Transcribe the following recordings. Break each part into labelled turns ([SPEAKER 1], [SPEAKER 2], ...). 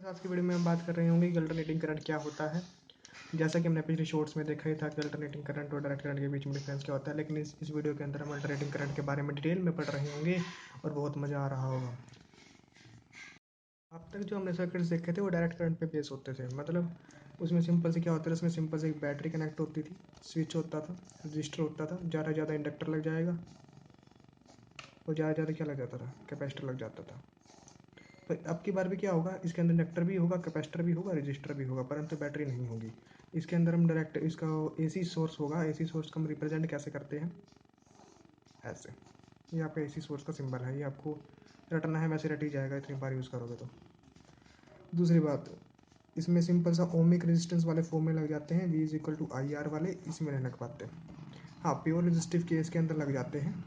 [SPEAKER 1] आज की वीडियो में हम बात कर रहे होंगे कि अल्टरनेटिंग करंट क्या होता है। जैसा कि हमने पिछले शॉर्ट्स में देखा ही था कि अल्टरनेटिंग करंट और डायरेक्ट करंट के बीच में डिफरेंस क्या होता है, लेकिन इस वीडियो के अंदर हम अल्टरनेटिंग करंट के बारे में डिटेल में पढ़ रहे होंगे और बहुत मज़ा आ रहा होगा। अब तक जो हमने सर्किट्स देखे थे वो डायरेक्ट करंट पे बेस होते थे, मतलब उसमें सिंपल से क्या होता है, उसमें सिंपल से एक बैटरी कनेक्ट होती थी, स्विच होता था, रजिस्टर होता था, ज़्यादा ज़्यादा इंडक्टर लग जाएगा और ज़्यादा ज़्यादा क्या लग जाता था, कैपेसिटर लग जाता था। पर अब की बार भी क्या होगा, इसके अंदर इंडक्टर भी होगा, कैपेसिटर भी होगा, रजिस्टर भी होगा, परंतु बैटरी नहीं होगी। इसके अंदर हम डायरेक्ट इसका एसी सोर्स होगा। एसी सोर्स को हम रिप्रेजेंट कैसे करते हैं, ऐसे। ये आपका एसी सोर्स का सिंबल है, ये आपको रटना है, वैसे रट ही जाएगा इतनी बार यूज़ करोगे तो। दूसरी बात, इसमें सिंपल सा ओमिक रेजिस्टेंस वाले फॉर्म में लग जाते हैं, V is equal to I R वाले, इसमें नहीं लग पाते। हाँ, प्योर रेजिस्टिव केस के अंदर लग जाते हैं,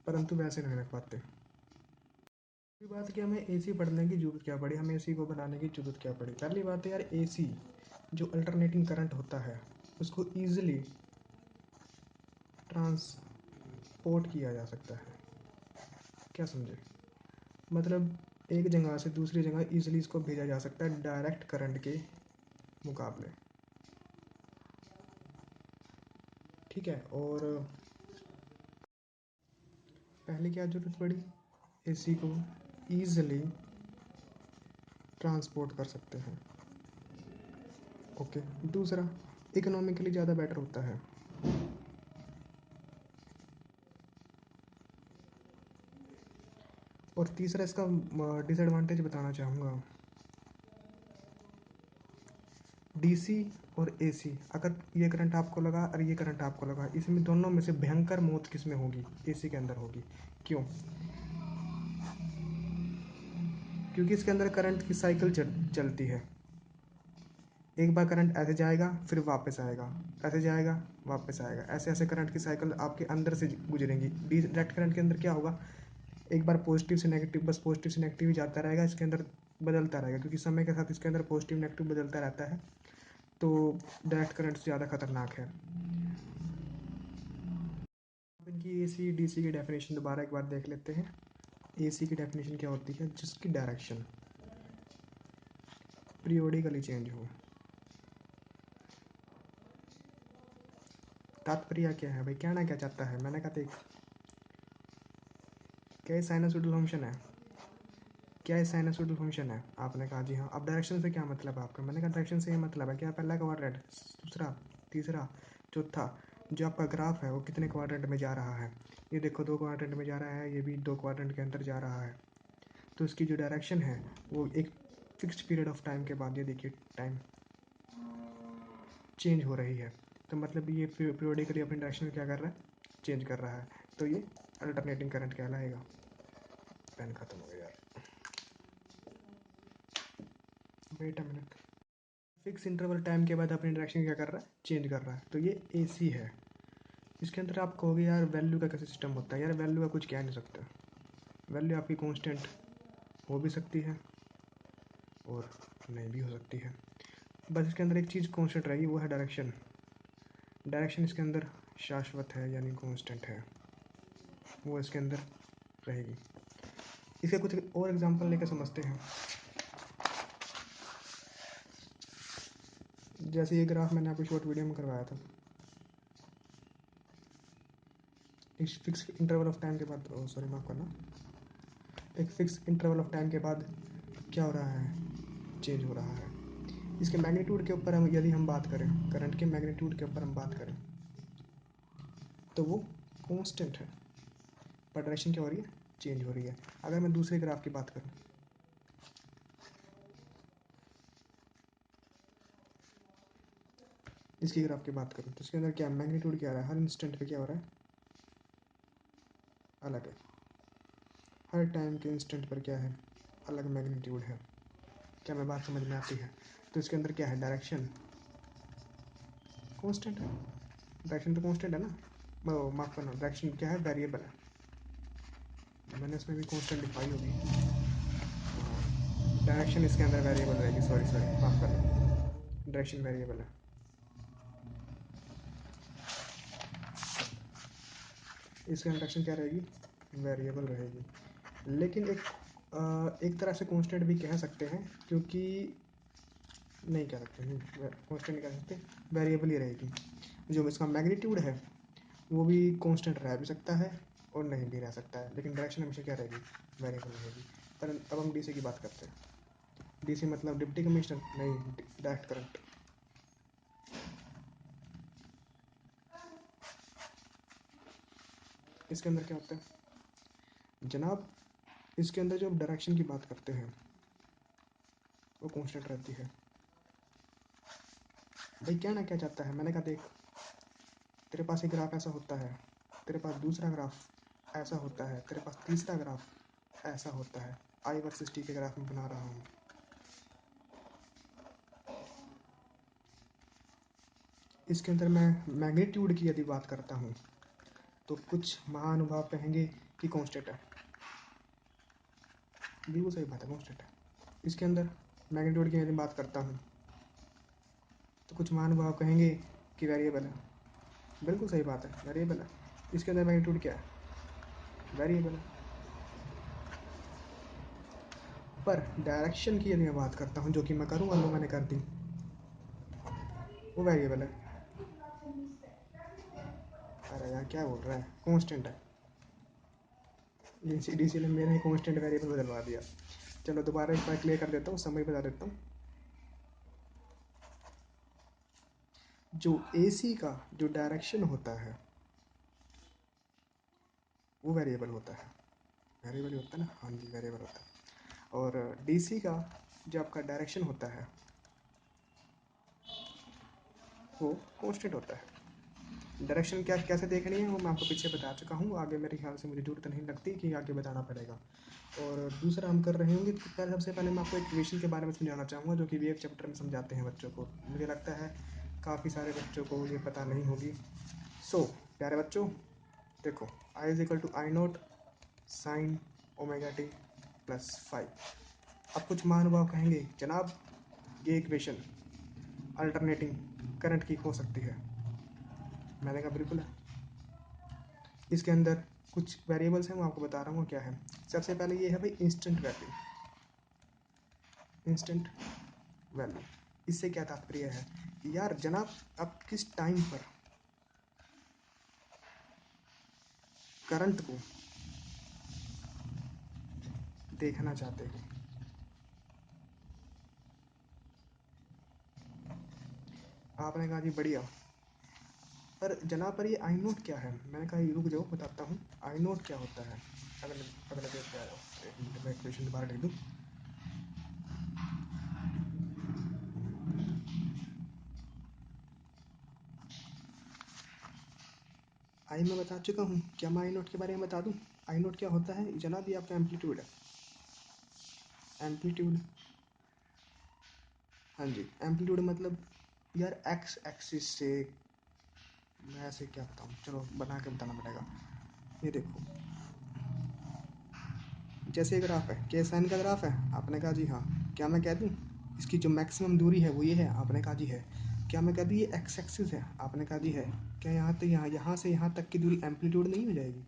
[SPEAKER 1] परंतु वैसे नहीं लग पाते। दूसरी बात कि हमें एसी पढ़ने की जरूरत क्या पड़ी, हमें एसी को बनाने की जरूरत क्या पड़ी। पहली बात है यार, एसी जो अल्टरनेटिंग करंट होता है उसको ईजिली ट्रांसपोर्ट किया जा सकता है। क्या समझे, मतलब एक जगह से दूसरी जगह ईजिली इसको भेजा जा सकता है डायरेक्ट करंट के मुकाबले। ठीक है, और पहले क्या जरूरत पड़ी, एसी को ईजिली ट्रांसपोर्ट कर सकते हैं। ओके, दूसरा इकोनॉमिकली ज़्यादा बेटर होता है। और तीसरा इसका डिसएडवांटेज बताना चाहूँगा, डीसी और एसी, अगर ये करंट आपको लगा और ये करंट आपको लगा, इसमें दोनों में से भयंकर मौत किस में होगी, एसी के अंदर होगी। क्यों? क्योंकि इसके अंदर करंट की साइकिल चलती है। एक बार करंट ऐसे जाएगा, फिर वापस आएगा, ऐसे जाएगा, वापस आएगा, ऐसे ऐसे करंट की साइकिल आपके अंदर से गुजरेंगी। डायरेक्ट करंट के अंदर क्या होगा, एक बार पॉजिटिव से नेगेटिव, बस पॉजिटिव से नेगेटिव ही जाता रहेगा, इसके अंदर बदलता रहेगा, क्योंकि समय के साथ इसके अंदर पॉजिटिव नेगेटिव बदलता रहता है, तो डायरेक्ट करंट से ज़्यादा खतरनाक है। इनकी एसी डीसी की डेफिनेशन दोबारा एक बार देख लेते हैं। एसी की डेफिनेशन क्या होती है, जिसकी डायरेक्शन पीरियोडिकली चेंज हो। तात्पर्य क्या है भाई, कहना क्या चाहता है, मैंने कहा देख, क्या ये साइनसोइडल फंक्शन है, क्या ये साइनसोइडल फंक्शन है? आपने कहा जी हाँ। अब डायरेक्शन से क्या मतलब है आपका? मैंने कहा डायरेक्शन से ये मतलब है क्या, पहला क्वाड्रेंट, दूसरा, तीसरा, चौथा, जो आपका ग्राफ है वो कितने क्वाड्रेंट में जा रहा है। ये देखो 2 क्वाड्रेंट में जा रहा है, ये भी 2 क्वाड्रेंट के अंदर जा रहा है, तो इसकी जो डायरेक्शन है वो एक फिक्स्ड पीरियड ऑफ टाइम के बाद, ये देखिए टाइम चेंज हो रही है, तो मतलब ये पीरियोडिकली अपनी डायरेक्शन क्या कर रहा है, चेंज कर रहा है, तो ये अल्टरनेटिंग करंट कहलाएगा। पेन खत्म हो गया यार, wait a minute. Fix interval time के बाद अपनी डायरेक्शन क्या कर रहा है, चेंज कर रहा है, तो ये एसी है। इसके अंदर आप कहोगे यार वैल्यू का कैसे सिस्टम होता है, यार वैल्यू का कुछ कह नहीं सकता। वैल्यू आपकी कांस्टेंट हो भी सकती है और नहीं भी हो सकती है, बस इसके अंदर एक चीज़ कांस्टेंट रहेगी, वो है डायरेक्शन। डायरेक्शन इसके अंदर शाश्वत है, यानी कांस्टेंट है, वो इसके अंदर रहेगी। इसके कुछ और एग्जांपल लेकर समझते हैं। जैसे ये ग्राफ मैंने आपको शॉर्ट वीडियो में करवाया था, इस फिक्स इंटरवल ऑफ टाइम के बाद, सॉरी माफ़ करना, एक फिक्स इंटरवल ऑफ टाइम के बाद क्या हो रहा है, चेंज हो रहा है। इसके मैग्नीट्यूड के ऊपर हम यदि हम बात करें, करंट के मैग्नीट्यूड के ऊपर हम बात करें, तो वो कांस्टेंट है, पर डायरेक्शन क्या हो रही है, चेंज हो रही है। अगर मैं दूसरे ग्राफ की बात करूं, इसकी ग्राफ की बात करूं, तो इसके अंदर क्या मैग्नीट्यूड क्या आ रहा है, हर इंस्टेंट पे क्या हो रहा है, अलग है। हर टाइम के इंस्टेंट पर क्या है, अलग मैग्नीट्यूड है। क्या मैं बात समझ में आती है? तो इसके अंदर क्या है, डायरेक्शन कांस्टेंट है, डायरेक्शन तो कांस्टेंट है ना, माफ करना, डायरेक्शन क्या है, वेरिएबल है, मैंने इसमें भी कांस्टेंट लिखाई होगी। डायरेक्शन इसके अंदर वेरिएबल रहेगी, सॉरी सॉरी माफ करना, डायरेक्शन वेरिएबल है। इसकी डायरेक्शन क्या रहेगी, वेरिएबल रहेगी। लेकिन एक तरह से कांस्टेंट भी कह सकते हैं, क्योंकि नहीं कह सकते, नहीं कांस्टेंट नहीं कह सकते, वेरिएबल ही रहेगी। जो इसका मैग्नीट्यूड है वो भी कांस्टेंट रह भी सकता है और नहीं भी रह सकता है, लेकिन डायरेक्शन हमेशा क्या रहेगी, वेरिएबल रहेगी। पर अब हम डीसी की बात करते हैं। डीसी मतलब डिप्टी कमिश्नर नहीं, डायरेक्ट करंट। इसके अंदर क्या होता है जनाब, इसके अंदर जो डायरेक्शन की बात करते हैं वो कांस्टेंट रहती है। भाई कहना क्या चाहता है, मैंने कहा देख, तेरे पास एक ग्राफ ऐसा होता है, तेरे पास दूसरा ग्राफ ऐसा होता है, तेरे पास तीसरा ग्राफ ऐसा होता है। आई वर्सेस टी के ग्राफ में बना रहा हूँ। इसके अंदर मैं मैग्नीट्यूड की यदि बात करता हूँ तो कुछ महानुभाव कहेंगे कि कांस्टेंट है, बिल्कुल सही बात है, कांस्टेंट है। इसके अंदर मैग्नीट्यूड की यदि बात करता हूँ तो कुछ महानुभाव कहेंगे कि वेरिएबल है, बिल्कुल सही बात है, वेरिएबल है। इसके अंदर मैग्नीट्यूड क्या है, वेरिएबल है। पर डायरेक्शन की यदि मैं बात करता हूँ, जो कि मैं करूँगा, लो मैंने कर दी, वो वेरिएबल है। अरे यार क्या बोल रहा है, कांस्टेंट है। डीसी ने मेरा ही कांस्टेंट वेरिएबल बदलवा दिया। चलो दोबारा एक बार क्लियर कर देता हूँ, समझ बता देता हूँ। जो एसी का जो डायरेक्शन होता है वो वेरिएबल होता है, वेरिएबल होता है ना, हाँ जी वेरिएबल होता है। और डीसी का जो आपका डायरेक्शन होता है वो कांस्टेंट होता है। डायरेक्शन क्या कैसे देखनी है वो मैं आपको पीछे बता चुका हूँ, आगे मेरे ख्याल से मुझे ज़रूरत नहीं लगती कि आगे बताना पड़ेगा। और दूसरा हम कर रहे होंगे तो पहले, सबसे पहले मैं आपको इक्वेशन के बारे में समझाना चाहूँगा, जो कि वेव चैप्टर में समझाते हैं बच्चों को। मुझे लगता है काफ़ी सारे बच्चों को ये पता नहीं होगी। सो प्यारे बच्चों देखो, I is equal to I naught sine omega t plus 5। अब कुछ महानुभाव कहेंगे जनाब ये इक्वेशन अल्टरनेटिंग करंट की हो सकती है। मैंने कहा बिल्कुल है। इसके अंदर कुछ वेरिएबल्स हैं, मैं आपको बता रहा हूँ क्या है। सबसे पहले ये है भाई इंस्टेंट वैल्यू, इंस्टेंट वैल्यू। इससे क्या तात्पर्य है यार जनाब, आप किस टाइम पर करंट को देखना चाहते हो। आपने कहा जी बढ़िया, पर जनाब पर ये आई नोट क्या है। मैंने कहा रुक जाओ बताता हूँ आई नोट क्या होता है। अगले अगले पेज पे आ जाओ, एक मिनट में इक्वेशन दोबारा लिख दूँ। आई मैं बता चुका हूँ, क्या मैं आई नोट के बारे में बता दूँ। आई नोट क्या होता है जनाब, ये आपका एम्पलीट्यूड है, एम्पलीट्यूड। हाँ जी, एम्पलीट्यूड मतलब यार एक्स एक्सिस से, मैं ऐसे क्या बताऊँ, चलो बना के बताना पड़ेगा। ये देखो जैसे ये ग्राफ है, के साइन का ग्राफ है, आपने कहा जी हाँ। क्या मैं कह दूँ इसकी जो मैक्सिमम दूरी है वो ये है, आपने कहा जी है। क्या मैं कह दूँ ये एक्स एक्सिस है, आपने कहा जी है। क्या यहाँ तो यहाँ से यहाँ तक की दूरी एम्पलीट्यूड नहीं हो जाएगी।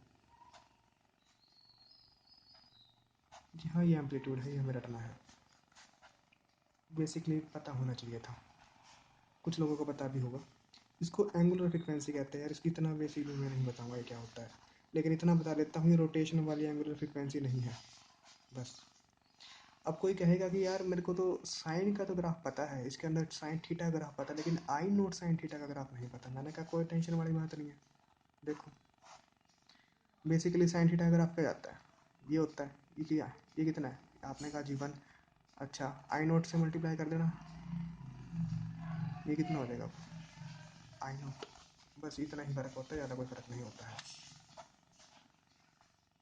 [SPEAKER 1] जी हाँ ये एम्पलीट्यूड है, ये हमें रटना है, बेसिकली पता होना चाहिए था, कुछ लोगों को पता भी होगा। इसको एंगुलर फ्रिक्वेंसी कहते हैं यार, इसकी इतना बेसिकली मैं नहीं बताऊंगा ये क्या होता है, लेकिन इतना बता देता हूँ ये रोटेशन वाली एंगुलर फ्रिक्वेंसी नहीं है बस। अब कोई कहेगा कि यार मेरे को तो साइन का तो ग्राफ पता है, इसके अंदर साइन थीटा का ग्राफ पता है, लेकिन आई नोट साइन थीटा का ग्राफ नहीं पता। मैंने कहा कोई टेंशन वाली बात नहीं है। देखो बेसिकली साइन थीटा का ग्राफ पे जाता है, ये होता है, ये क्या है, ये कितना है, आपने कहा जी 1। अच्छा आई नोट से मल्टीप्लाई कर देना, ये कितना हो जाएगा आई नोट। बस इतना ही फ़र्क होता है, ज़्यादा कोई फ़र्क नहीं होता है।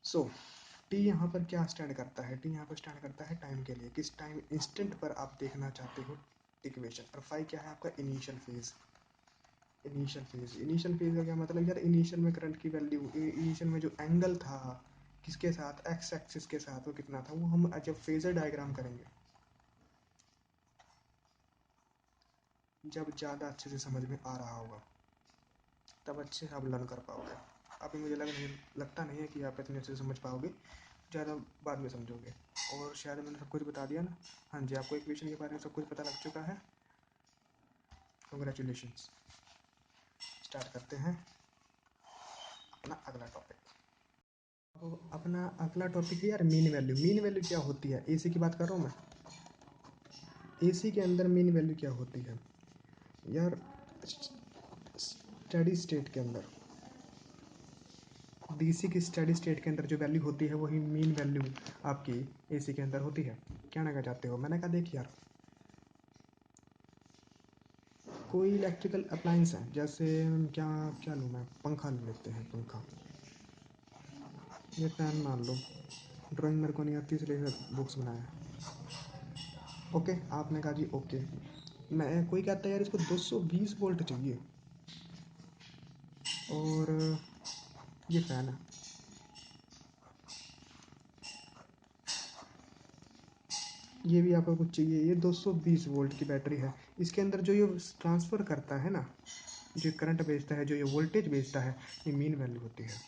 [SPEAKER 1] सो टी यहाँ पर क्या स्टैंड करता है, टी यहाँ पर स्टैंड करता है टाइम के लिए, किस टाइम इंस्टेंट पर आप देखना चाहते हो इक्वेशन। और फाई क्या है आपका initial phase. Initial phase, initial phase का क्या मतलब यार, इनिशियल में करंट की वैल्यू, इनिशियल में जो एंगल था किसके साथ, एक्स एक्सिस के साथ, वो कितना था, वो हम जब फेजर डायग्राम करेंगे, जब ज़्यादा अच्छे से समझ में आ रहा होगा तब अच्छे से आप लर्न कर पाओगे। अभी मुझे लगता नहीं है कि आप इतने अच्छे से समझ पाओगे, ज़्यादा बाद में समझोगे। और शायद मैंने सब कुछ बता दिया ना। हाँ जी, आपको इक्वेशन के बारे में सब कुछ पता लग चुका है। कंग्रेचुलेशंस। स्टार्ट करते हैं अपना अगला टॉपिक। अब अपना अगला टॉपिक है यार मीन वैल्यू। मीन वैल्यू क्या होती है? एसी की बात कर रहा हूँ मैं। एसी के अंदर मीन वैल्यू क्या होती है यार? स्टडी स्टेट के अंदर, डीसी की स्टडी स्टेट के अंदर जो वैल्यू होती है वही मीन वैल्यू आपकी एसी के अंदर होती है। क्या ना चाहते हो? मैंने कहा देख यार, कोई इलेक्ट्रिकल अप्लायंस है, जैसे क्या क्या लूँ मैं, पंखा ले लेते हैं। पंखा, ये फैन मान लो। ड्राइंग मेरे को नहीं आती इसलिए बुक्स बनाया। ओके, आपने कहा जी ओके। मैं कोई कहता है यार इसको 220 वोल्ट चाहिए, और ये फ़ैन है। ये भी आपको कुछ चाहिए, ये 220 वोल्ट की बैटरी है। इसके अंदर जो ये ट्रांसफ़र करता है ना, जो करंट भेजता है, जो ये वोल्टेज भेजता है, ये मीन वैल्यू होती है।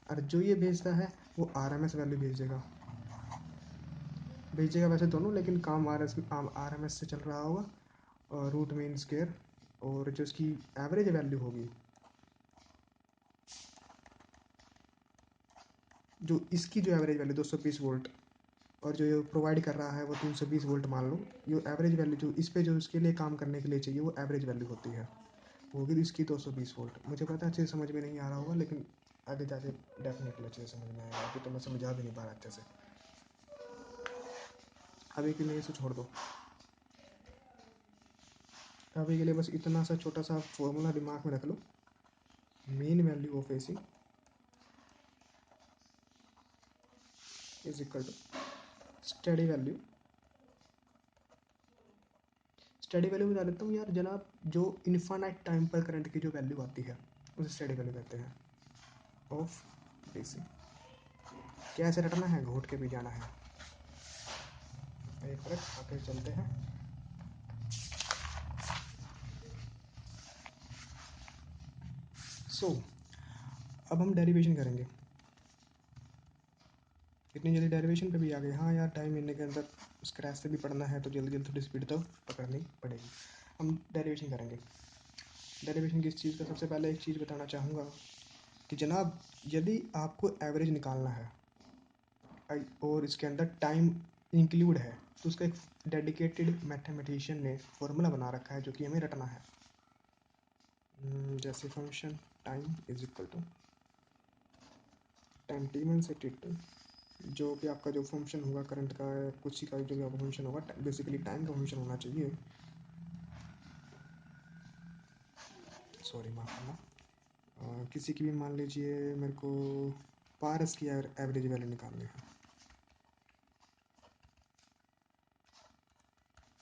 [SPEAKER 1] और जो ये भेजता है वो आरएमएस वैल्यू भेजेगा वैसे दोनों, लेकिन काम आरएमएस से चल रहा होगा, और रूट मीन स्क्वायर। और जो इसकी एवरेज वैल्यू होगी, जो इसकी जो एवरेज वैल्यू 220 वोल्ट, और जो ये प्रोवाइड कर रहा है वो 320 वोल्ट मान लो, ये एवरेज वैल्यू जो इस पे जो इसके लिए काम करने के लिए चाहिए वो एवरेज वैल्यू होती है, होगी इसकी 220 वोल्ट। मुझे पता है अच्छे से समझ में नहीं आ रहा होगा, लेकिन आगे जाके डेफिनेटली अच्छे से समझ में आएगा। अभी तो मैं समझा भी नहीं पा रहा अच्छे से। अभी के लिए इसे छोड़ दो। अभी के लिए बस इतना सा छोटा सा फॉर्मूला दिमाग में रख लो। Mean value of AC is equal to steady value. Steady value बता देता हूँ यार जनाब, जो इन्फानाइट टाइम पर करंट की जो वैल्यू आती है उसे स्टडी वैल्यू कहते हैं ऑफ डीसी। कैसे रटना है, घोट के भी जाना है। एक मिनट आगे चलते हैं। अब हम डेरिवेशन करेंगे। इतनी जल्दी डेरिवेशन पे भी आ गए? हाँ यार, टाइम मिलने के अंदर स्क्रैच से भी पढ़ना है तो जल्दी जल्दी थोड़ी स्पीड तो पकड़नी पड़ेगी। हम डेरिवेशन करेंगे। डेरिवेशन किस चीज़ का? सबसे पहले एक चीज़ बताना चाहूँगा कि जनाब, यदि आपको एवरेज निकालना है और इसके अंदर टाइम इंक्लूड है, तो उसका एक डेडिकेटेड मैथमेटिशियन ने फॉर्मूला बना रखा है जो कि हमें रटना है। जैसे function time is equal to time t1 से t2, जो भी आपका जो फंक्शन होगा करंट का, कुछ ही का जो भी आपका फंक्शन होगा, बेसिकली टाइम का फंक्शन होना चाहिए। सॉरी, माफ करना। किसी की भी मान लीजिए, मेरे को पारस की एवरेज वैल्यू निकालनी है।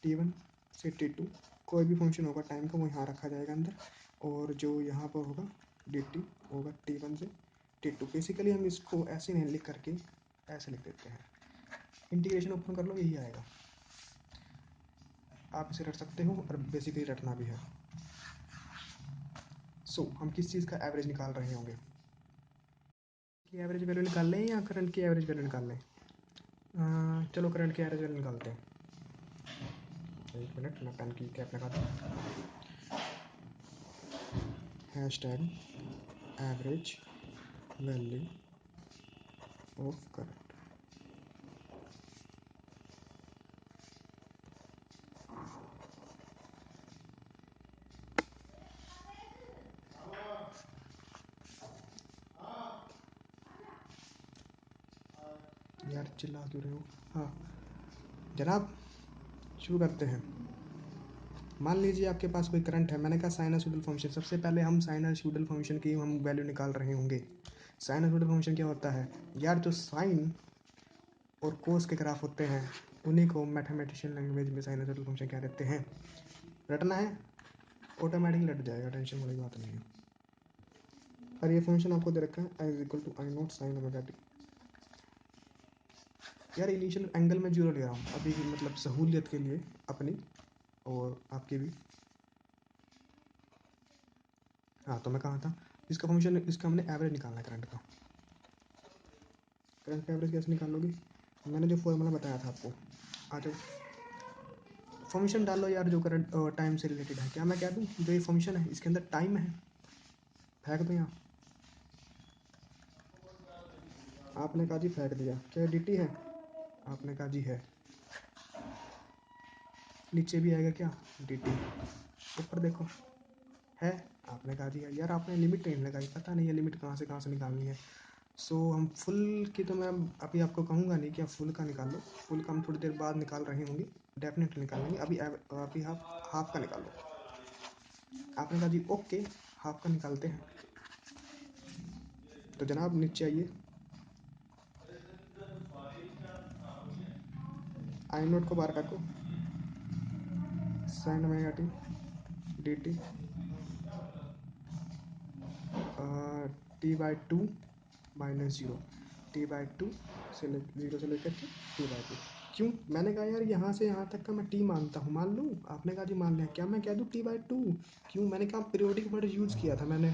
[SPEAKER 1] t1 से t2 कोई भी फंक्शन होगा टाइम का वो यहाँ रखा जाएगा अंदर, और जो यहाँ पर होगा dt होगा t1 से t2। बेसिकली हम इसको ऐसे नहीं लिख करके ऐसे लिख देते हैं। इंटीग्रेशन ओपन कर लो, यही आएगा। आप इसे रट सकते हो और बेसिकली रटना भी है। हम किस चीज़ का एवरेज निकाल रहे होंगे? की एवरेज वैल्यू निकाल लें या करंट की एवरेज वैल्यू निकाल लें? चलो करंट की एवरेज वैल्यू निकालते हैं। एक मिनट, मैं पेन की कैप लगाता हूँ। Hashtag average value of current. यार चिल्ला क्यों रहे हो? हाँ जनाब, शुरू करते हैं। मान लीजिए आपके पास कोई करंट है। मैंने कहा साइनसोइडल फंक्शन। सबसे पहले हम साइनसोइडल फंक्शन की हम वैल्यू निकाल रहे होंगे। साइनसोइडल फंक्शन क्या होता है यार? जो साइन और कोस के ग्राफ होते हैं उन्हीं को मैथमेटिशियन लैंग्वेज में साइनसोइडल फंक्शन क्या देते हैं। रटना है, ऑटोमेटिकली रट जाएगा, टेंशन वाली बात नहीं है। और ये फंक्शन आपको दे रखा है I is equal to I naught sine omega t. यार इनिशियल एंगल में जीरो ले रहा हूँ अभी, मतलब सहूलियत के लिए अपनी और आपकी भी। हाँ तो मैं कहा था, इसका फंक्शन, इसका हमने एवरेज निकालना है करंट का। करंट पे एवरेज कैसे निकालोगे? मैंने जो फॉर्मूला बताया था आपको, आ जाओ फंक्शन डालो यार जो करंट टाइम से रिलेटेड है। क्या मैं कह दूँ जो ये फंक्शन है इसके अंदर टाइम है, फेंक दो यहाँ। आपने कहा जी फेंक दिया, क्या डी टी है? आपने कहा जी है। नीचे भी आएगा क्या? D T. ऊपर देखो है, आपने कहा जी है। यार आपने लिमिट नहीं लगाई, पता नहीं है लिमिट कहाँ से निकालनी है। सो हम फुल की तो मैं अभी आपको कहूँगा नहीं कि आप फुल का निकाल लो, फुल का हम थोड़ी देर बाद निकाल रहे होंगे, डेफिनेटली निकालेंगे। अभी आप हाफ का निकाल लो। आपने कहा जी ओके, हाफ का निकालते हैं। तो जनाब नीचे आइए, आई नोट को बाहर काटो, sign omega t d T T by two minus zero, T by two से जीरो से लेकर के टी बाई टू। क्यों? मैंने कहा यार यहाँ से यहाँ तक का मैं टी मानता हूँ, मान लूँ? आपने कहा जी मान लिया। क्या मैं कह दूँ टी बाई टू? क्यों? मैंने कहा पीरियोडिक वर्ड यूज़ किया था, मैंने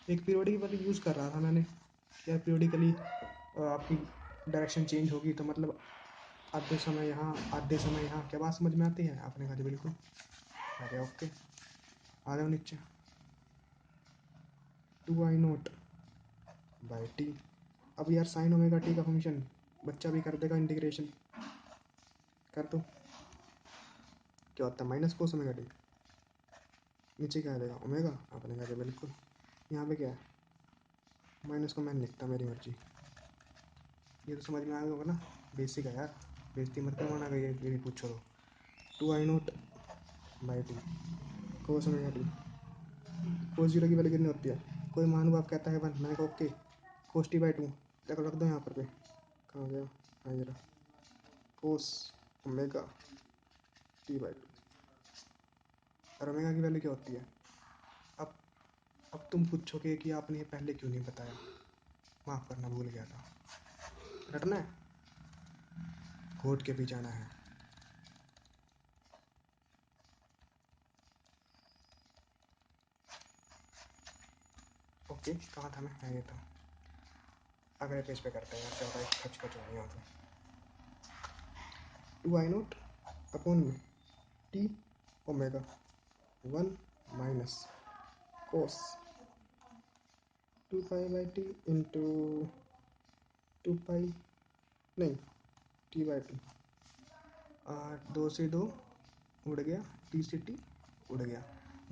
[SPEAKER 1] एक पीरियोडिक वर्ड यूज़ कर रहा था मैंने। यार पीरियोडिकली आपकी डायरेक्शन चेंज होगी तो मतलब आधे समय यहाँ आधे समय यहाँ, क्या बात समझ में आती है? आपने कहा जी बिल्कुल। अरे ओके, आ जाओ नीचे। Two I naught by T. अब यार साइन ओमेगा टी का फंक्शन बच्चा भी कर देगा, इंटीग्रेशन कर दो। क्या होता है? Minus cos omega T. नीचे क्या आ जाएगा? ओमेगा। आपने कहा बिल्कुल। यहाँ पे क्या है? माइनस को मैंने लिखता, मेरी मर्जी। ये तो समझ में आ गया होगा ना, बेसिक है यार, बेइज्जती मत करवाना अगर ये भी पूछो तो। Two I naught by T cos omega T. Cos zero की वैल्यू कितनी होती है? कोई महानुभाव कहता है 1, मैंने कहा okay. Cos t by two रख दो यहाँ पर पे, कहाँ गया? हाँ जरा, कोस ओमेगा टी बाई टू। और ओमेगा की वैल्यू क्या होती है? अब अब तुम पूछोगे कि आपने ये पहले क्यों नहीं बताया, माफ़ करना भूल गया था। रटना है, घोट के भी जाना है। ओके, कहाँ था मैं? ये था, अगले पेज पे करते हैं, ज़्यादा खच खच हो यहाँ पे। टू आई नोट अपॉन में T omega 1 minus cos 2 pi by T into 2 पाई, नहीं टी बाई टू। 2 से 2 उड़ गया, टी से टी उड़ गया।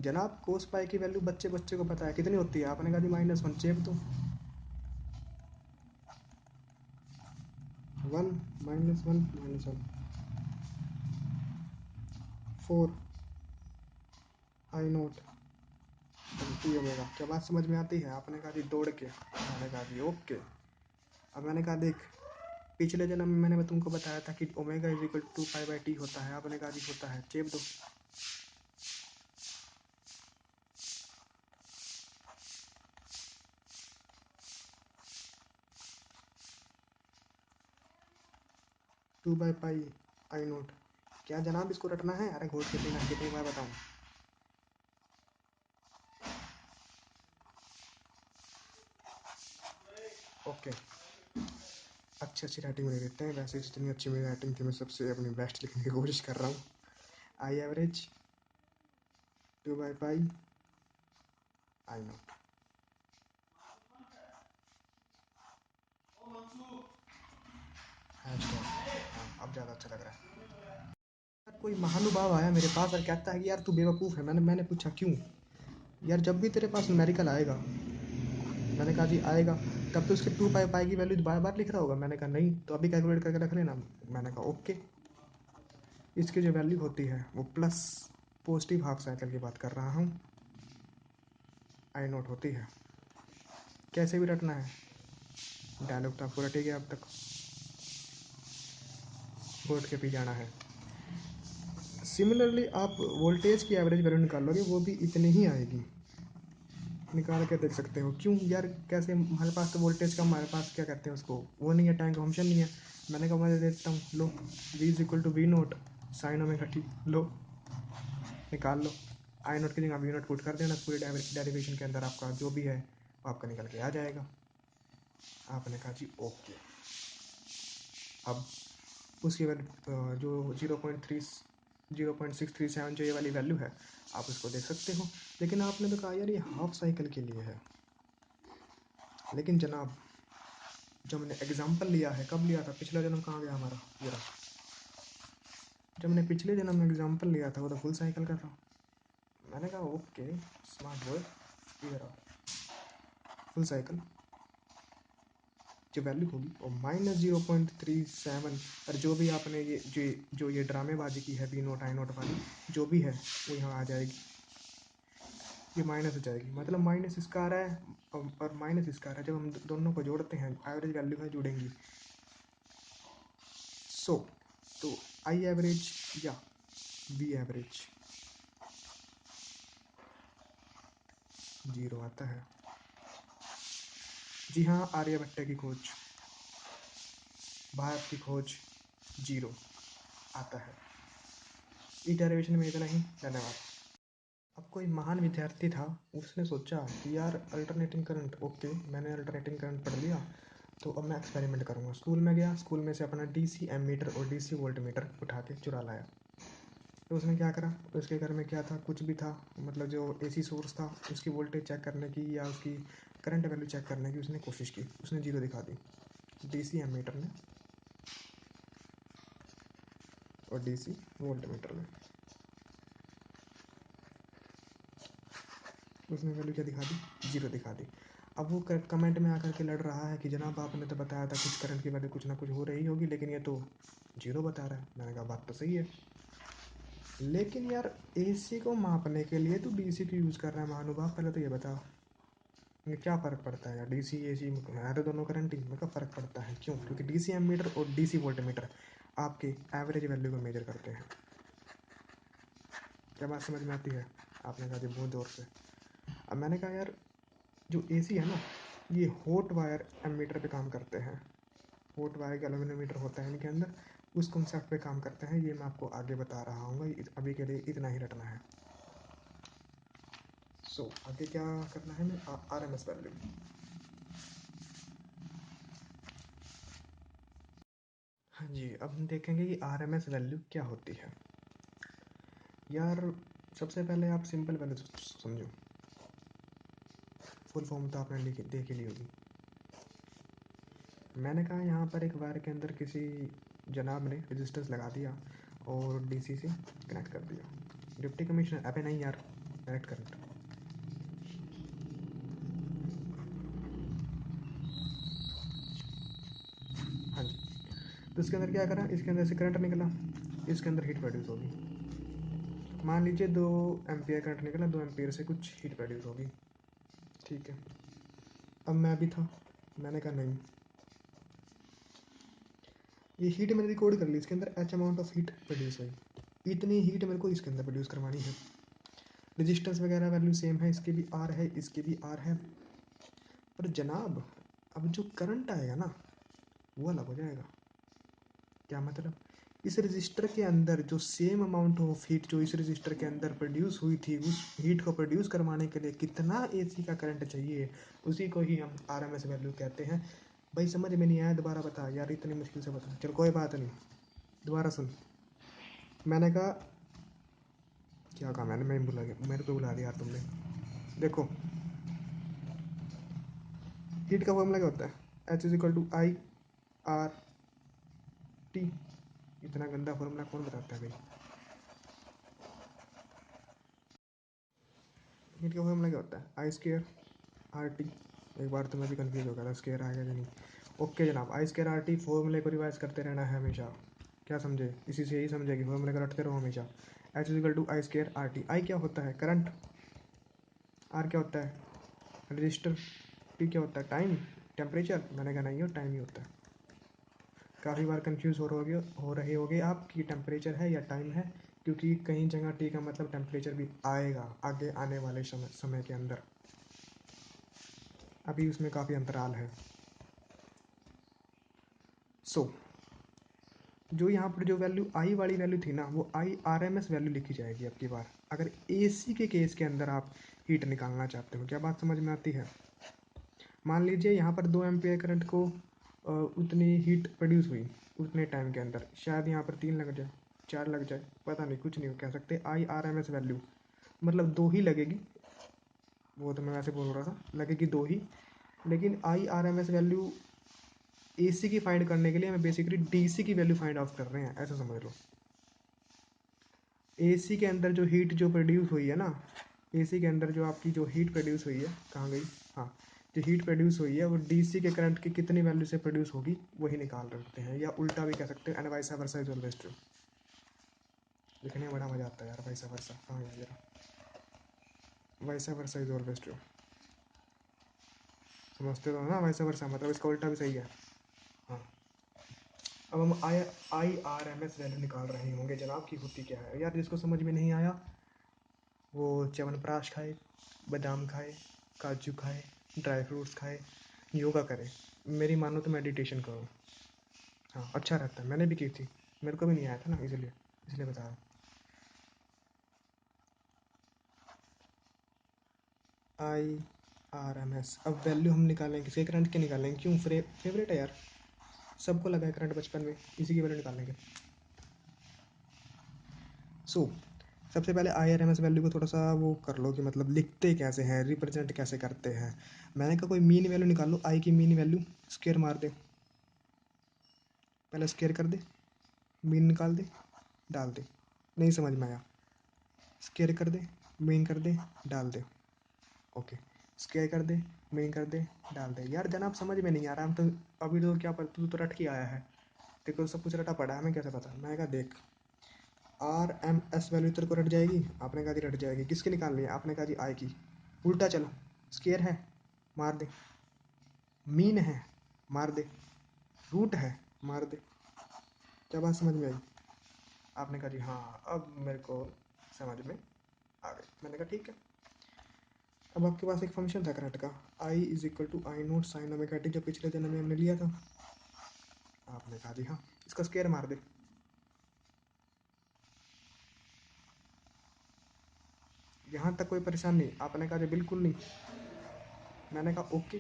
[SPEAKER 1] जनाब कोस पाई की वैल्यू बच्चे बच्चे को पता है कितनी होती है? आपने कहा जी -1, चेप दो। 1 -1 -1 4 आई नोट टी ओमेगा। क्या बात समझ में आती है? आपने कहा जी दौड़ के। मैंने कहा जी ओके। अब मैंने कहा देख, पिछले जन्म में मैंने तुमको बताया था कि omega is equal 2 pi by T होता है। आपने कहा जी होता है, चेप दो। Two by pi I note. क्या जनाब इसको रटना है? अरे घोट के पीना, कितनी बार बताऊँ? ओके, अच्छी राइटिंग में देते हैं। वैसे जितनी अच्छी मेरी राइटिंग थी, मैं सबसे अपनी बेस्ट लिखने की कोशिश कर रहा हूँ। I average 2 by pi I note. हाँ, अब ज़्यादा अच्छा लग रहा है। कोई महानुभाव आया मेरे पास और कहता है कि यार तू बेवकूफ़ है। मैंने पूछा क्यों? यार जब भी तेरे पास न्यूमेरिकल आएगा, मैंने कहा जी आएगा, तब तो उसके 2 पाई पाई की वैल्यू बार बार लिख रहा होगा। मैंने कहा नहीं, तो अभी कैलकुलेट करके रख लेना। मैंने कहा ओके। इसकी जो वैल्यू होती है वो प्लस पॉजिटिव हाफ साइकिल की बात कर रहा हूँ, आई नोट होती है। कैसे भी रटना है, डायलॉग तो आपको रटेगा अब तक, घोट के पी जाना है। सिमिलरली आप वोल्टेज की एवरेज वैल्यू निकाल लोगे, वो भी इतनी ही आएगी। निकाल के देख सकते हो। क्यों यार? कैसे? हमारे पास तो वोल्टेज का, हमारे पास क्या कहते हैं उसको, वो नहीं है, टाइम का फंक्शन नहीं है। मैंने कहा मैं दे देता हूँ, लो v is equal to V naught sine omega t, लो निकाल लो। आई नोट की जगह वी नोट पुट कर देना, पूरी डेरिवेशन के अंदर आपका जो भी है वो आपका निकल के आ जाएगा। आपने कहा जी ओके। अब उसकी वैल्यू जो 0.637 जो ये वाली वैल्यू है, आप उसको देख सकते हो। लेकिन आपने तो कहा यार ये हाफ साइकिल के लिए है, लेकिन जनाब जो हमने एग्जाम्पल लिया है, कब लिया था? पिछला जन्म कहाँ गया हमारा? ये रहा। जब हमने पिछले जन्म में एग्जाम्पल लिया था वो तो फुल साइकिल का था। मैंने कहा ओके स्मार्ट वर्ड, ये रहा फुल साइकिल। जो वैल्यू होगी और -0.37, और जो भी आपने ये ड्रामेबाजी की है बी नोट आई नोट वाली जो भी है वो यहाँ आ जाएगी, ये माइनस हो जाएगी। मतलब माइनस इसका आ रहा है और माइनस इसका आ रहा है, जब हम दोनों को जोड़ते हैं एवरेज वैल्यू में जुड़ेंगी। सो तो आई एवरेज या बी एवरेज 0 आता है। जी हाँ, आर्यभट्ट की खोज, भारत की खोज 0 आता है। इस डेरिवेशन में इतना ही, धन्यवाद। अब कोई महान विद्यार्थी था, उसने सोचा कि यार अल्टरनेटिंग करंट, ओके मैंने अल्टरनेटिंग करंट पढ़ लिया, तो अब मैं एक्सपेरिमेंट करूँगा। स्कूल में गया, स्कूल में से अपना डीसी एमीटर और डीसी वोल्ट मीटर उठा के चुरा लाया। तो उसने क्या करा, उसके घर में क्या था, कुछ भी था, मतलब जो एसी सोर्स था उसकी वोल्टेज चेक करने की या उसकी करंट वैल्यू चेक करने की उसने कोशिश की, उसने 0 दिखा दी। डीसी एमीटर ने और डीसी वोल्ट मीटर ने उसने वैल्यू क्या दिखा दी? 0 दिखा दी। अब वो कमेंट में आकर के लड़ रहा है कि जनाब आपने तो बताया था कुछ करंट की वैल्यू कुछ ना कुछ हो रही होगी, लेकिन ये तो 0 बता रहा है। मैंने कहा बात तो सही है, लेकिन यार एसी को मापने के लिए तो डीसी को यूज़ कर रहा है महानुभाव, पहले तो ये बता ये क्या फ़र्क पड़ता है यार, डीसी एसी है तो दोनों करंट ही, में क्या फ़र्क पड़ता है? क्यों? क्योंकि डीसी एमीटर और डीसी वोल्ट मीटर आपके एवरेज वैल्यू को मेजर करते हैं। क्या बात समझ में आती है? आपने कहा जी बहुत ज़ोर से। अब मैंने कहा यार जो एसी है ना, ये हॉट वायर एमीटर पे काम करते हैं। हॉट वायर गैल्वेनोमीटर होता है इनके अंदर, उस कॉन्सेप्ट पे काम करते हैं। ये मैं आपको आगे बता रहा हूँ, अभी के लिए इतना ही रटना है। सो आगे क्या करना है? मैं आरएमएस वैल्यू। हाँ जी, अब हम देखेंगे कि आरएमएस वैल्यू क्या होती है। यार सबसे पहले आप सिंपल वैल्यू समझो, फुल फॉर्म तो आपने देख ही ली होगी। मैंने कहा यहाँ पर एक वायर के अंदर किसी जनाब ने रेजिस्टेंस लगा दिया और डीसी से कनेक्ट कर दिया। डिप्टी कमिश्नर, अबे नहीं यार, डायरेक्ट करंट। हाँ जी, तो इसके अंदर क्या करा, इसके अंदर से करंट निकला, इसके अंदर हीट प्रोड्यूस होगी। मान लीजिए 2 एम्पियर करंट निकला, 2 एम्पियर से कुछ हीट प्रोड्यूस होगी, ठीक है। अब मैं भी था, मैंने कहा नहीं, ये हीट मैंने रिकॉर्ड कर ली, इसके अंदर H amount of heat produce हुई, इतनी हीट मेरे को इसके अंदर प्रोड्यूस करवानी है। रेजिस्टेंस वगैरह वैल्यू सेम है, इसके भी आर है, इसके भी आर है, पर जनाब अब जो करंट आएगा ना वो अलग हो जाएगा। क्या मतलब? इस रजिस्टर के अंदर जो सेम अमाउंट ऑफ हीट जो इस रजिस्टर के अंदर प्रोड्यूस हुई थी, उस हीट को प्रोड्यूस करवाने के लिए कितना एसी का करंट चाहिए, उसी को ही हम आरएमएस वैल्यू कहते हैं। भाई समझ में नहीं आया, दोबारा बता यार, इतनी मुश्किल से बता। चल कोई बात नहीं, दोबारा सुन। मैंने कहा क्या कहा मैंने, मैं भुला गया, मेरे को बुला दिया यार तुमने। देखो हीट का फॉर्मूला क्या होता है? H is equal to I R T. इतना गंदा फॉर्मूला कौन बताता है भाई? हीट का फॉर्मूला क्या होता है? आई स्क्र आर टी। एक बार तो मैं भी कंफ्यूज हो गया था स्क्र आएगा कि नहीं। ओके जनाब, आई स्क्र आर टी फॉर्मूले को रिवाइज करते रहना है हमेशा। क्या समझे? इसी से यही समझे कि फॉर्मूले को रटते रहो हमेशा। H is equal to I squared R T. I क्या होता है? करंट। आर क्या होता है? रजिस्टर। टी क्या होता है? Time, temperature. मैंने कहा नहीं हो, टाइम ही होता है। काफ़ी बार कंफ्यूज हो रहे होगे आप कि टेम्परेचर है या टाइम है, क्योंकि कहीं जगह टी का मतलब टेम्परेचर भी आएगा आगे आने वाले समय के अंदर, अभी उसमें काफ़ी अंतराल है। सो जो यहाँ पर जो वैल्यू आई वाली वैल्यू थी ना, वो आई आरएमएस वैल्यू लिखी जाएगी अब की बार, अगर एसी के केस के अंदर आप हीट निकालना चाहते हो। क्या बात समझ में आती है? मान लीजिए यहाँ पर 2 एम्पियर करंट को उतनी हीट प्रोड्यूस हुई उतने टाइम के अंदर, शायद यहाँ पर 3 लग जाए, 4 लग जाए, पता नहीं, कुछ नहीं कह सकते। IRMS वैल्यू मतलब 2 ही लगेगी, वो तो मैं वैसे बोल रहा था, लगेगी 2 ही। लेकिन IRMS वैल्यू AC की फाइंड करने के लिए हमें बेसिकली DC की वैल्यू फाइंड आउट कर रहे हैं, ऐसा समझ लो। AC के अंदर जो हीट जो प्रोड्यूस हुई है ना, AC के अंदर जो आपकी जो हीट प्रोड्यूस हुई है, कहाँ गई, हाँ, जो हीट प्रोड्यूस हुई है वो DC के करंट की कितनी वैल्यू से प्रोड्यूस होगी वही निकाल रखते हैं, या उल्टा भी कह सकते हैं, and vice versa is always true. लिखने में बड़ा मजा आता है यार, वाइस वर्सा, कहाँ गया जरा, vice versa is always true, समझते हो ना, वाइस वर्सा मतलब इसका उल्टा भी सही है। हाँ, अब हम IRMS वैल्यू निकाल रहे होंगे जनाब की होती क्या है यार। जिसको समझ में नहीं आया वो च्यवनप्राश खाए, बादाम खाए, काजू खाए, ड्राई फ्रूट्स खाए, योगा करे, मेरी मानो तो मेडिटेशन करो। हाँ, अच्छा रहता है, मैंने भी की थी, मेरे को भी नहीं आया था ना, इसलिए इसलिए बता रहा हूँ। IRMS, अब वैल्यू हम निकालेंगे, किसके करंट के निकालेंगे, क्यों, फेवरेट है यार, सबको लगा है करंट बचपन में, इसी की वैल्यू निकालेंगे। सो सबसे पहले IRMS वैल्यू को थोड़ा सा वो कर लो कि मतलब लिखते कैसे हैं, रिप्रेजेंट कैसे करते हैं। मैंने कहा कोई मीन वैल्यू निकाल लो, आई की मीन वैल्यू, स्क्वायर मार दे, पहले स्क्वायर कर दे, मीन निकाल दे, डाल दे, नहीं समझ में आया, स्क्वायर कर दे, मीन कर दे, डाल दे, ओके, स्क्वायर कर दे, मीन कर दे, डाल दे। यार जनाब समझ में नहीं आ रहा, हम तो अभी तो क्या पर तू तो रट के आया है, देखो सब कुछ रटा पड़ा है, हमें कैसे पता। मैं कहा देख, RMS वैल्यू तेरे को रट जाएगी, आपने कहा जी रट जाएगी, किसकी निकालनी है, आपने कहा जी आई की, उल्टा चलो, स्क्वायर है मार दे, मीन है मार दे, रूट है मार दे, क्या बात समझ में आई। आपने कहा जी हाँ, अब मेरे को समझ में आ गई। मैंने कहा ठीक है। अब आपके पास एक फंक्शन था करंट का, I is equal to I naught sine omega T, जो पिछले जन्म में हमने लिया था। आपने कहा जी हाँ, इसका स्क्वायर मार दे, यहाँ तक कोई परेशान नहीं, आपने कहा जी बिल्कुल नहीं, मैंने कहा ओके,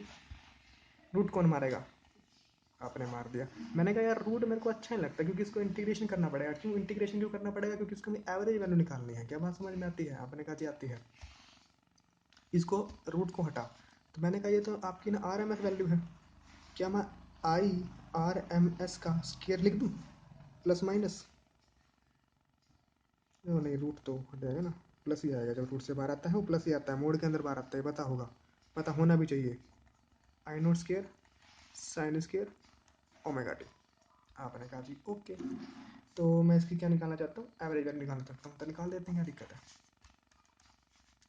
[SPEAKER 1] रूट कौन मारेगा, आपने मार दिया। मैंने कहा यार रूट मेरे को अच्छा नहीं लगता, क्योंकि इसको इंटीग्रेशन करना पड़ेगा, क्यों इंटीग्रेशन क्यों करना पड़ेगा, क्योंकि इसको हमें एवरेज वैल्यू निकालनी है, क्या बात समझ में आती है, आपने कहा जी आती है। इसको रूट को हटा, तो मैंने कहा ये तो आपकी ना RMS वैल्यू है, क्या मैं IRMS का स्क्वायर लिख दूँ, प्लस माइनस, नहीं रूट तो हट जाएगा ना, प्लस ही आएगा, जब रूट से बाहर आता है वो प्लस ही आता है, मोड के अंदर बाहर आता है, पता होगा, पता होना भी चाहिए। I naught square sine square omega t, आपने कहा जी ओके। तो मैं इसकी क्या निकालना चाहता हूँ, एवरेज वैल्यू निकालना चाहता हूँ, तो निकाल देते हैं, क्या दिक्कत है।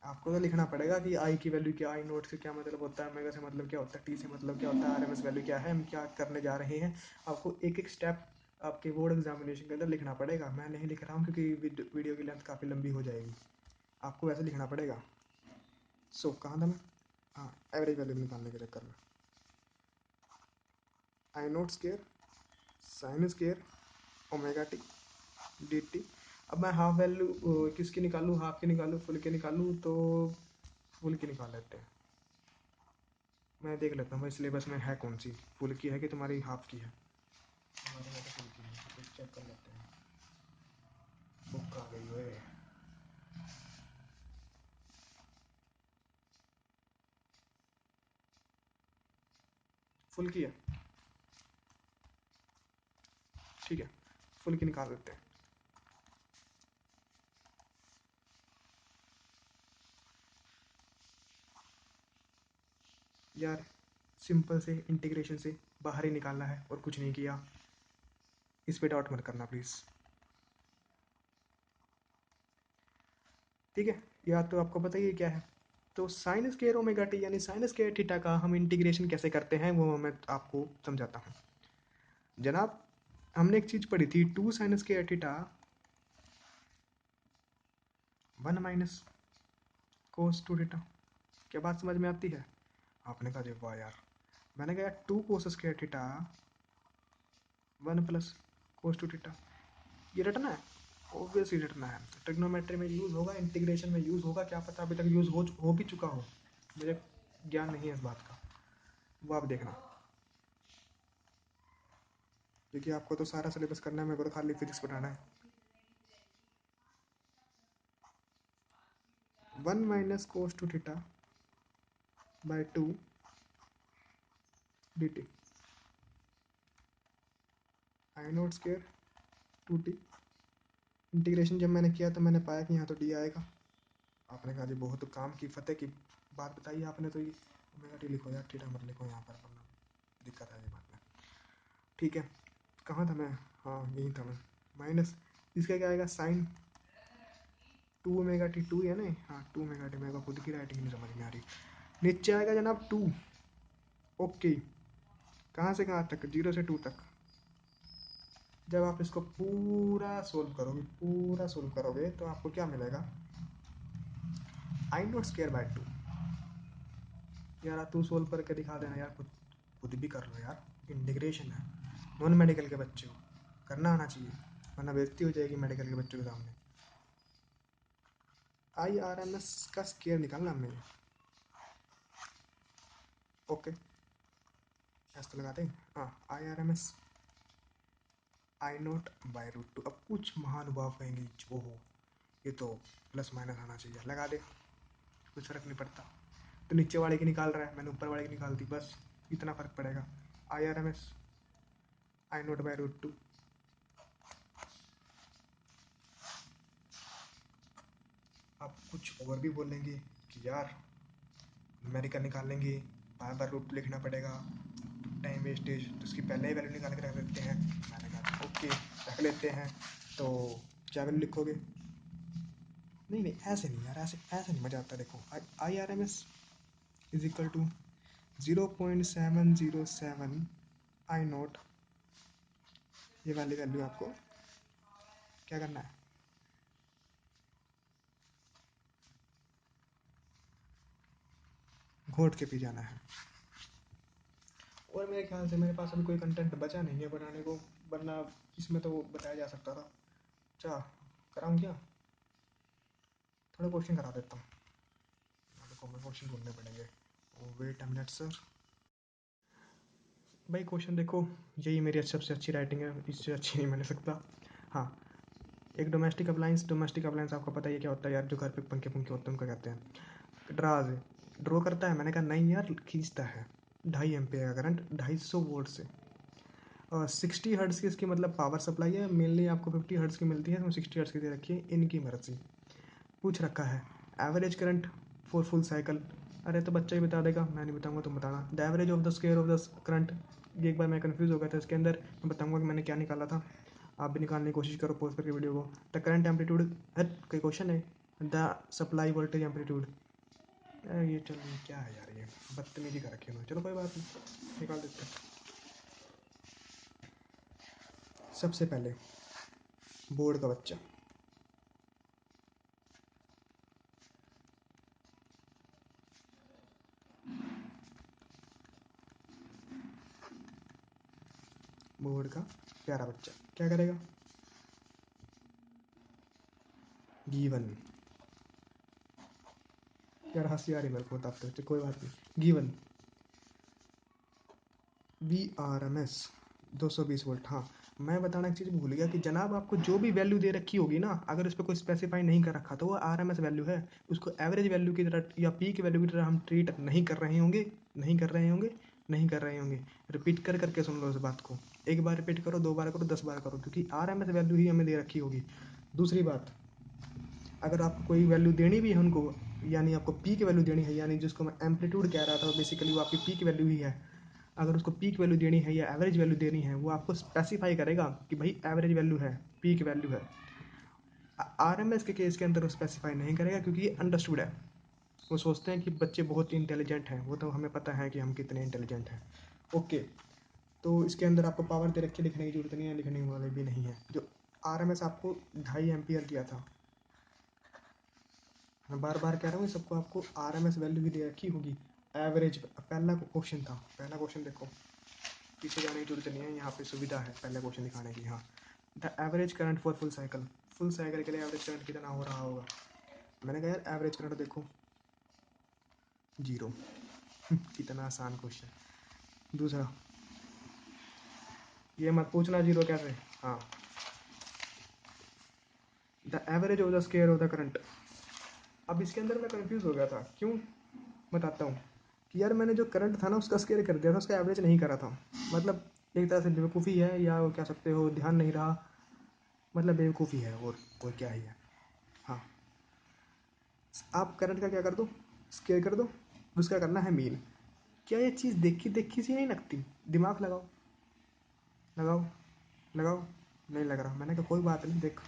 [SPEAKER 1] आपको तो लिखना पड़ेगा कि आई की वैल्यू क्या, आई नोट से क्या मतलब होता है, ओमेगा से मतलब क्या होता है, टी से मतलब क्या होता है, RMS वैल्यू क्या है, हम क्या करने जा रहे हैं। आपको एक एक स्टेप आपके बोर्ड एग्जामिनेशन के अंदर लिखना पड़ेगा। मैं नहीं लिख रहा हूँ क्योंकि वीडियो की लेंथ काफ़ी लंबी हो जाएगी, आपको वैसे लिखना पड़ेगा। सो कहाँ था मैं, हाँ, एवरेज वैल्यू निकालने के चक्कर में, I naught square sine square omega t d t. अब मैं हाफ वैल्यू किसकी निकालूँ, हाफ की निकालूँ, फुल की निकालूँ, तो फुल की निकाल लेते हैं। मैं देख लेता हूँ भाई सिलेबस में है कौन सी, फुल की है कि तुम्हारी हाफ की है, हमारे में तो फुल की है, तो चेक कर लेते हैं, बुक आ गई है, फुल की है, ठीक है, फुल की निकाल लेते हैं। यार सिंपल से इंटीग्रेशन से बाहर ही निकालना है और कुछ नहीं किया, इस पे डाउट मत करना प्लीज़, ठीक है। या तो आपको पता ही है क्या है, तो साइन स्क्वायर ओमेगा टी यानी साइन स्क्वायर थीटा का हम इंटीग्रेशन कैसे करते हैं वो मैं आपको समझाता हूँ। जनाब हमने एक चीज़ पढ़ी थी, 2 sine square theta 1 minus cos two theta, क्या बात समझ में आती है। आपने कहा जी वाह यार, मैंने कहा 2 cos square theta 1 plus cos two theta, ये रटना है, ऑब्वियसली रटना है, ट्रिग्नोमेट्री में यूज़ होगा, इंटीग्रेशन में यूज़ होगा, क्या पता अभी तक यूज़ हो भी चुका हो, मुझे ज्ञान नहीं है इस बात का, वो आप देखना। क्योंकि आपको तो सारा सिलेबस करना है, मेरे को तो खाली फिजिक्स पढ़ाना है। 1 minus cos two theta by 2 dt I naught square 2t। Integration जब मैंने किया तो मैंने पाया कि यहाँ तो डी आएगा। आपने कहा जी बहुत काम की फतेह की बात बताई आपने, तो ये ओमेगा टी लिखो यार, थीटा मत लिखो यहाँ पर, वरना दिक्कत है दिमाग में। ठीक है, कहाँ था मैं? हाँ यहीं था मैं। माइनस इसका क्या आएगा, साइन 2 ओमेगा टी, 2 है ना? हाँ 2 ओमेगा टी। मेरे को खुद की राइटिंग नहीं समझ में आ रही। नीचे आएगा जनाब 2। ओके, कहाँ से कहाँ तक? 0 से 2 तक। जब आप इसको पूरा सोल्व करोगे तो आपको क्या मिलेगा? आई नोट स्क्वायर बाय 2। यार तू सोल्व करके दिखा देना यार, खुद खुद भी कर लो यार, इंटीग्रेशन है। नॉन मेडिकल के बच्चे हो, करना आना चाहिए, वरना बेइज्जती हो जाएगी मेडिकल के बच्चों के सामने। आई आर एम एस का स्क्वायर निकालना हमें। ओके, ऐसा तो लगाते हैं। हाँ, I R M S I naught by root 2। अब कुछ महानुभाव कहेंगे ओहो ये तो प्लस माइनस आना चाहिए, लगा दे, कुछ फर्क नहीं पड़ता। तो नीचे वाले की निकाल रहा है, मैंने ऊपर वाले की निकाल दी, बस इतना फर्क पड़ेगा। I R M S I naught by root 2। आप कुछ और भी बोलेंगे कि यार न्यूमेरिकल निकालेंगे, बार बार रूट लिखना पड़ेगा, टाइम वेस्टेज, तो उसकी पहले ही वैल्यू निकाल के रख लेते हैं। मैंने कहा ओके रख लेते हैं। तो क्या वैल्यू लिखोगे? नहीं नहीं ऐसे नहीं यार, ऐसे ऐसे नहीं मज़ा आता। देखो I R M S is equal to 0.707 I naught. ये वाली वैल्यू आपको क्या करना है? घोट के पी जाना है। और मेरे ख्याल से मेरे पास अभी कोई कंटेंट बचा नहीं है बनाने को, वरना इसमें तो बताया जा सकता था। अच्छा कराऊँ क्या? थोड़े क्वेश्चन करा देता हूँ। देखो मैं क्वेश्चन ढूंढने पड़ेंगे। Wait a minute sir. भाई क्वेश्चन देखो, यही मेरी सबसे अच्छी राइटिंग है, इससे अच्छी नहीं मैंने सकता। हाँ, एक डोमेस्टिक अप्लायंस आपको पता ही है क्या होता है यार, जो घर पे पंखे पंखे होते हैं उनको कहते हैं। ड्राज ड्रॉ करता है, मैंने कहा नहीं यार खींचता है। 2.5 एम्पियर का करंट 250 वोल्ट से। और 60 हर्ट्ज़ की इसकी मतलब पावर सप्लाई है, मेनली आपको 50 हर्ट्ज़ की मिलती है, तो 60 हर्ट्ज़ की दे रखी है, इनकी मर्जी। पूछ रखा है average current for full cycle. अरे तो बच्चा ही बता देगा, मैं नहीं बताऊंगा, तुम बताना। The average of the square of the current. ये एक बार मैं कंफ्यूज हो गया था इसके अंदर, मैं बताऊंगा कि मैंने क्या निकाला था। आप भी निकालने की कोशिश करो पॉज करके वीडियो को। द करंट एम्पलीट्यूड है, कोई क्वेश्चन है। The supply voltage amplitude. ये चल क्या है यार, ये बदतमीजी कर रखी है। चलो कोई बात नहीं, निकाल देते हैं। सबसे पहले बोर्ड का बच्चा, बोर्ड का प्यारा बच्चा क्या करेगा? गिवन। यार हंसी आ रही मेरे को बताते हुए, कोई बात नहीं। Given V R M S 220 volt. हाँ, मैं बताना एक चीज़ भूल गया कि जनाब आपको जो भी वैल्यू दे रखी होगी ना, अगर उस पर कोई स्पेसिफाई नहीं कर रखा तो वो आर एम एस वैल्यू है। उसको एवरेज वैल्यू की तरह या पी की वैल्यू की तरह हम ट्रीट नहीं कर रहे होंगे, नहीं कर रहे होंगे, नहीं कर रहे होंगे। रिपीट कर करके सुन लो इस बात को, एक बार रिपीट करो, 2 बार करो, 10 बार करो, क्योंकि आर एम एस वैल्यू ही हमें दे रखी होगी। दूसरी बात, अगर आपको कोई वैल्यू देनी भी है उनको, यानी आपको पी की वैल्यू देनी है, यानी जिसको मैं एम्पलीट्यूड कह रहा था बेसिकली वो आपकी पी की वैल्यू ही है। अगर उसको पीक वैल्यू देनी है या एवरेज वैल्यू देनी है, वो आपको स्पेसिफाई करेगा कि भाई एवरेज वैल्यू है, पीक वैल्यू है। आर एम एस के केस के अंदर वो स्पेसिफाई नहीं करेगा, क्योंकि ये अंडरस्टूड है। वो सोचते हैं कि बच्चे बहुत इंटेलिजेंट हैं, वो तो हमें पता है कि हम कितने इंटेलिजेंट हैं। ओके, तो इसके अंदर आपको पावर दे रखी, लिखने की जरूरत नहीं है, लिखने वाले भी नहीं है। जो आर एम एस आपको 2.5 एम्पियर दिया था, मैं बार बार कह रहा हूँ सबको, आपको आर एम एस वैल्यू भी दे रखी होगी। एवरेज पहला क्वेश्चन था, पहला क्वेश्चन देखो, पीछे जाने की जरूरत नहीं है, यहाँ पे सुविधा है पहले क्वेश्चन दिखाने की। हाँ, the average current for full cycle. Full cycle के लिए एवरेज करंट कितना हो रहा होगा? मैंने कहा यार एवरेज करंट देखो 0। कितना आसान क्वेश्चन। दूसरा, ये मत पूछना जीरो कैसे। हाँ, the average of the square of the current. अब इसके अंदर मैं कंफ्यूज हो गया था, क्यों बताता हूँ कि यार मैंने जो करंट था ना उसका स्केयर कर दिया था, उसका एवरेज नहीं करा था। मतलब एक तरह से बेवकूफ़ी है, या वो कह सकते हो ध्यान नहीं रहा, मतलब बेवकूफ़ी है, और क्या ही है। हाँ, आप करंट का क्या कर दो, स्केयर कर दो, उसका करना है मीन। क्या ये चीज़ देखी देखी सी नहीं लगती? दिमाग लगाओ, लगाओ, लगाओ। नहीं लग रहा। मैंने कहा कोई बात नहीं, देख,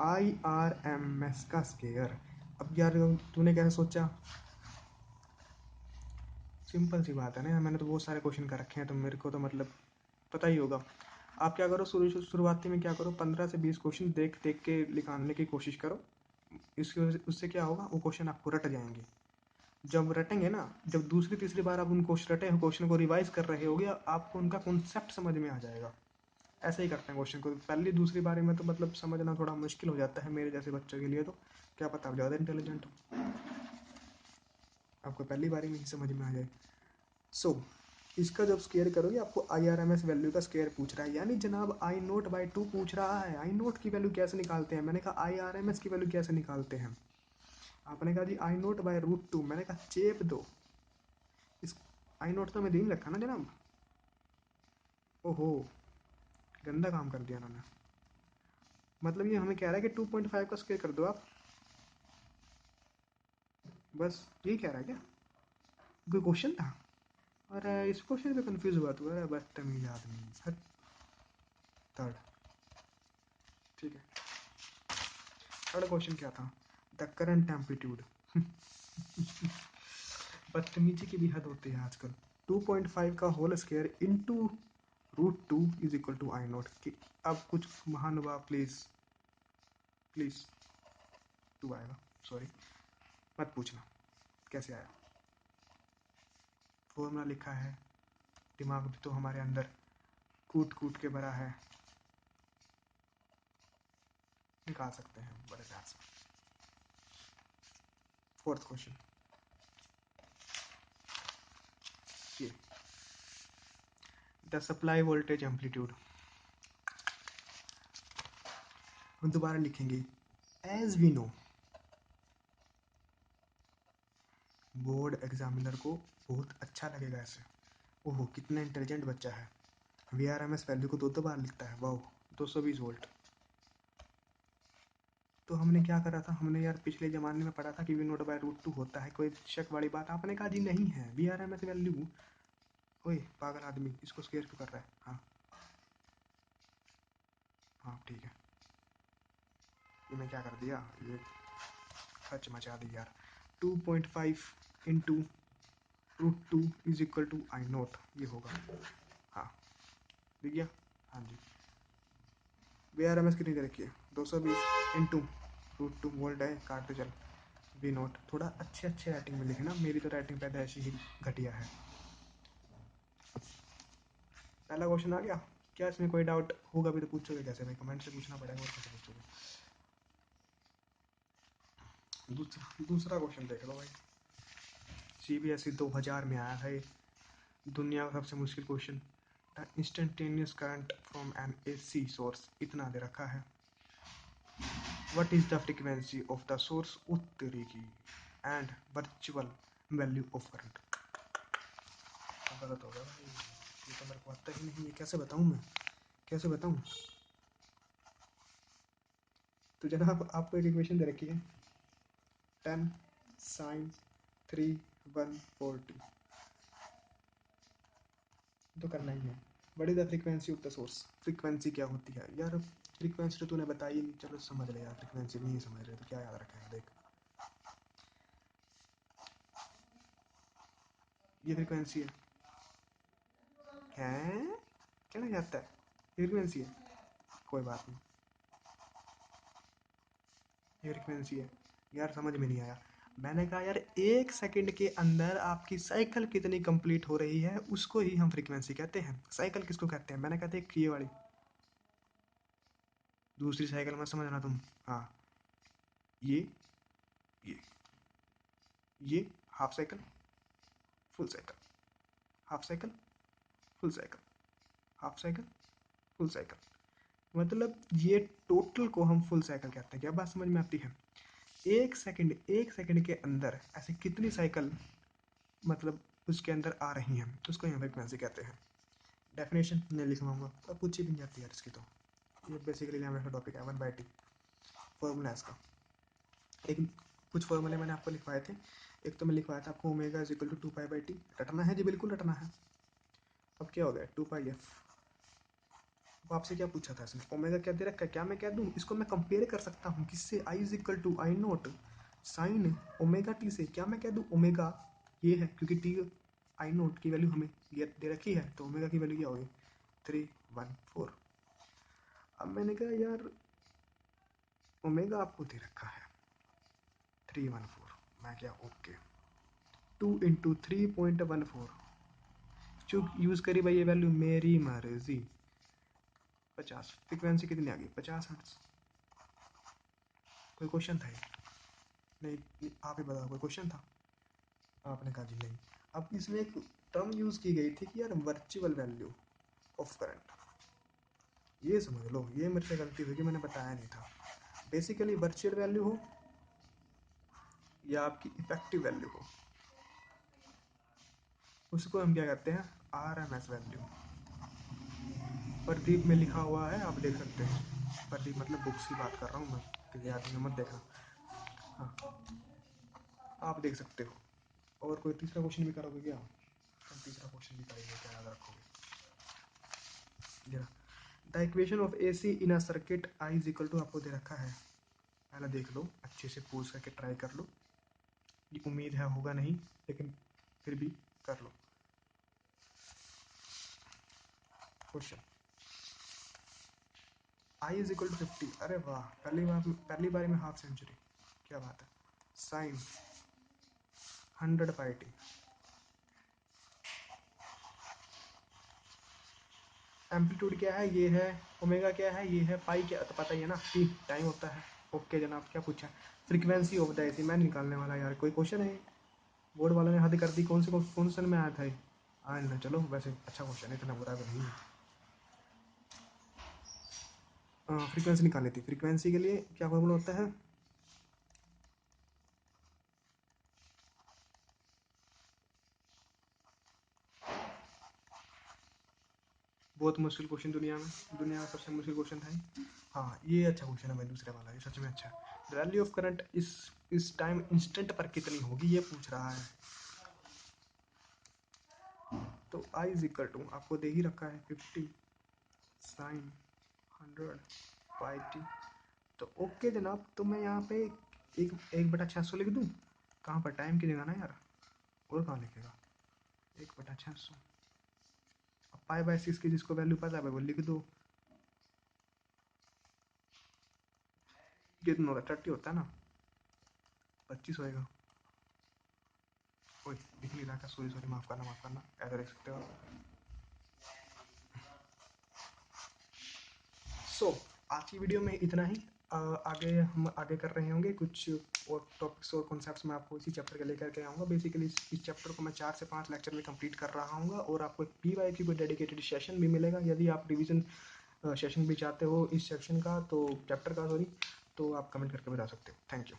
[SPEAKER 1] IRMS का स्केयर। अब यार तूने कैसे सोचा? सिंपल सी बात है ना, मैंने तो बहुत सारे क्वेश्चन कर रखे हैं, तो मेरे को तो मतलब पता ही होगा। आप क्या करो, शुरुआती में क्या करो, 15 से 20 क्वेश्चन देख देख के निकालने की कोशिश करो। इसकी उससे क्या होगा, वो क्वेश्चन आपको रट जाएंगे। जब रटेंगे ना, जब दूसरी तीसरी बार आप उन रटे क्वेश्चन को रिवाइज कर रहे होगे, आपको उनका कॉन्सेप्ट समझ में आ जाएगा। ऐसे ही करते हैं क्वेश्चन को, पहली दूसरी बारी में तो मतलब समझना थोड़ा मुश्किल हो जाता है मेरे जैसे बच्चों के लिए। तो क्या पता आप ज़्यादा इंटेलिजेंट हो, आपको पहली बारी में ही समझ में आ जाए। सो इसका जब स्केयर करोगे, आपको IRMS वैल्यू का स्केयर पूछ रहा है, यानी जनाब I0/2 पूछ रहा है। I0 की वैल्यू कैसे निकालते हैं? मैंने कहा IRMS की वैल्यू कैसे निकालते हैं? आपने कहा जी I0/√2। मैंने कहा चेप दो, इस I0 तो हमें दे नहीं रखा ना जनाब। ओहो, गंदा काम कर दिया उन्होंने। मतलब ये हमें कह रहा है कि 2.5 का स्केयर कर दो आप, बस यही कह रहा है क्या? कोई क्वेश्चन था? अरे इस क्वेश्चन पे कंफ्यूज हुआ तू, अरे बदतमीज आदमी। हट। थर्ड, ठीक है। थर्ड क्वेश्चन क्या था? The current amplitude. बदतमीजी की भी हद होती है आजकल। 2.5 का whole square into √2 is equal to I0। अब कुछ महानुभाव प्लीज, प्लीज, तू आएगा, सॉरी, मत पूछना कैसे आया। फॉर्मूला लिखा है, दिमाग भी तो हमारे अंदर कूट कूट के भरा है, निकाल सकते हैं बड़े प्यार से। फोर्थ क्वेश्चन ये, द सप्लाई वोल्टेज एम्पलीट्यूड। हम दोबारा लिखेंगे, as we know. Board examiner को बहुत अच्छा लगेगा ऐसे, ओहो कितना इंटेलिजेंट बच्चा है, VRMS वैल्यू को 2 बार लिखता है, वाओ। 220 वोल्ट। तो हमने क्या करा था, हमने यार पिछले ज़माने में पढ़ा था कि V0/√2 होता है, कोई शक वाली बात? आपने कहा जी नहीं है, VRMS वैल्यू। ओए पागल आदमी, इसको स्केयर क्यों कर रहा है? हाँ, हाँ ठीक है। ये मैं क्या कर दिया, ये खच मचा दी यार। 2.5 into √2 is equal to I0, ये होगा। हाँ, दिख गया। हाँ जी, VRMS कितनी दे रखी है? 220 इंटू √2 वोल्ट है, काटते चल। V0 थोड़ा अच्छे अच्छे राइटिंग में लिखना, मेरी तो राइटिंग पहले ऐसी ही घटिया है। पहला क्वेश्चन आ गया। क्या इसमें कोई डाउट होगा भी तो पूछोगे कैसे भाई? कमेंट से पूछना पड़ेगा, और कैसे पूछोगे? दूसरा क्वेश्चन देख लो भाई, CBSE 2000 में आया था ये, दुनिया का सबसे मुश्किल question. The instantaneous current from an AC source, इतना दे रखा है। What is the frequency of the source उत्तरी and virtual value of current? गलत हो गया भाई, ये तो मेरे को आता ही नहीं, ये कैसे बताऊं मैं, कैसे बताऊं? तो जनाब आपको एक इक्वेशन दे रखी है, 10 sin 3 1 4t, तो करना ही है। What is the frequency of the source? Frequency क्या होती है यार? फ्रीक्वेंसी तो तूने बताई नहीं, चलो समझ ले यार, फ्रीक्वेंसी नहीं समझ रहे तो क्या याद रखेंगे? देख, ये फ्रीक्वेंसी है क्या नहीं आता है? ये फ्रीक्वेंसी है, कोई बात नहीं, ये फ्रीक्वेंसी है। यार समझ में नहीं आया। मैंने कहा यार 1 सेकंड के अंदर आपकी साइकिल कितनी कंप्लीट हो रही है, उसको ही हम फ्रीक्वेंसी कहते हैं। साइकिल किसको कहते हैं? मैंने कहा देख ये वाली, दूसरी साइकिल में समझना तुम। हाँ, ये ये ये half cycle, full cycle, half cycle, full cycle, half cycle, full cycle. मतलब ये टोटल को हम फुल साइकिल कहते हैं। क्या बात समझ में आती है? एक सेकंड के अंदर ऐसे कितनी साइकिल मतलब उसके अंदर आ रही हैं, उसको यहाँ फ्रीक्वेंसी कहते हैं। डेफिनेशन नहीं लिखवाऊंगा, अब पूछी भी नहीं जाती यार इसकी, तो ये बेसिकली लैम्ब्डा का टॉपिक है 1/t फॉर्मूला इसका। एक कुछ फॉर्मूले मैंने आपको लिखवाए थे। एक तो मैं लिखवाया था आपको omega is equal to 2π/t, रटना है जी, बिल्कुल रटना है। अब क्या हो गया 2πf। अब आपसे क्या पूछा था इसने, ओमेगा क्या दे रखा है, क्या मैं कह दूँ इसको, मैं कंपेयर कर सकता हूँ किससे, I is equal to I naught sine omega t से। क्या मैं कह दूँ ओमेगा ये है, क्योंकि टी आई नोट की वैल्यू हमें दे रखी है, तो ओमेगा की वैल्यू क्या होगी 314। अब मैंने कहा यार ओमेगा आपको दे रखा है 314, मैं क्या ओके 2 इंटू 3.14, चुप यूज़ करी भाई ये वैल्यू, मेरी मर्जी। 50, फ्रिक्वेंसी कितनी आ गई 50 हर्ट्ज। कोई क्वेश्चन था ये? नहीं, आप ही बताओ कोई क्वेश्चन था? आपने कहा जी नहीं। अब इसमें एक टर्म यूज़ की गई थी कि यार वर्चुअल वैल्यू ऑफ करंट, ये समझ लो, ये मेरे से गलती हुई कि मैंने बताया नहीं था। बेसिकली वर्चुअल वैल्यू हो या आपकी इफेक्टिव वैल्यू हो, उसको हम क्या कहते हैं RMS वैल्यू। प्रदीप में लिखा हुआ है, आप देख सकते हैं। प्रदीप मतलब बुक्स की बात कर रहा हूँ मैं, किसी आदमी में मत देखना। हाँ, आप देख सकते हो। और कोई तीसरा क्वेश्चन भी करोगे क्या? हम तीसरा क्वेश्चन भी करेंगे, क्या याद रखोगे जरा। The equation of AC in a circuit I is equal to, आपको दे रखा है, पहले देख लो अच्छे से, पूछ करके ट्राई कर लो। ये उम्मीद है होगा नहीं, लेकिन फिर भी कर लो question. I is equal to 50, अरे वाह, पहली बार में हाफ सेंचुरी, क्या बात है। साइन 100πt, एम्पलीट्यूड क्या है, ये है। ओमेगा क्या है, ये है। पाई क्या, तो पता ही है ना, टी टाइम होता है। ओके जनाब, क्या पूछा? फ्रीक्वेंसी ऑफ द एसी, मैं निकालने वाला यार, कोई क्वेश्चन है? बोर्ड वालों ने हद कर दी, कौन सन में आया था ये? ना चलो, वैसे अच्छा क्वेश्चन है, इतना बुरा भी नहीं है। फ्रीक्वेंसी निकालनी थी, फ्रीक्वेंसी के लिए क्या फॉर्मूला होता है? बहुत मुश्किल क्वेश्चन दुनिया में सबसे मुश्किल क्वेश्चन था ये। हाँ, ये अच्छा क्वेश्चन है भाई, दूसरे वाला ये सच में अच्छा है। वैल्यू ऑफ करंट इस टाइम इंस्टेंट पर कितनी होगी, ये पूछ रहा है। तो I इज इक्वल टू आपको दे ही रखा है 50 साइन 100πt। तो ओके जनाब, तो मैं यहाँ पे 1/600 लिख दूँ। कहाँ पर टाइम की जगह ना यार, और कहाँ लिखेगा 1/600। अब π/6 की जिसको वैल्यू पता है वो लिख दो। कितना होगा 30 होता है ना, 25 होएगा। ओए दिख नहीं रहा था, सॉरी माफ़ करना, ऐसा देख सकते हो। सो आज की वीडियो में इतना ही। आगे हम आगे कर रहे होंगे कुछ और टॉपिक्स और कॉन्सेप्ट्स मैं आपको इसी चैप्टर के लेकर के आऊँगा। बेसिकली इस चैप्टर को मैं 4 से 5 लेक्चर में कंप्लीट कर रहा हूँ, और आपको एक PYQ को डेडिकेटेड सेशन भी मिलेगा। यदि आप रिवीजन सेशन भी चाहते हो इस सेक्शन का, तो चैप्टर का सॉरी, तो आप कमेंट करके बता सकते हो। Thank you.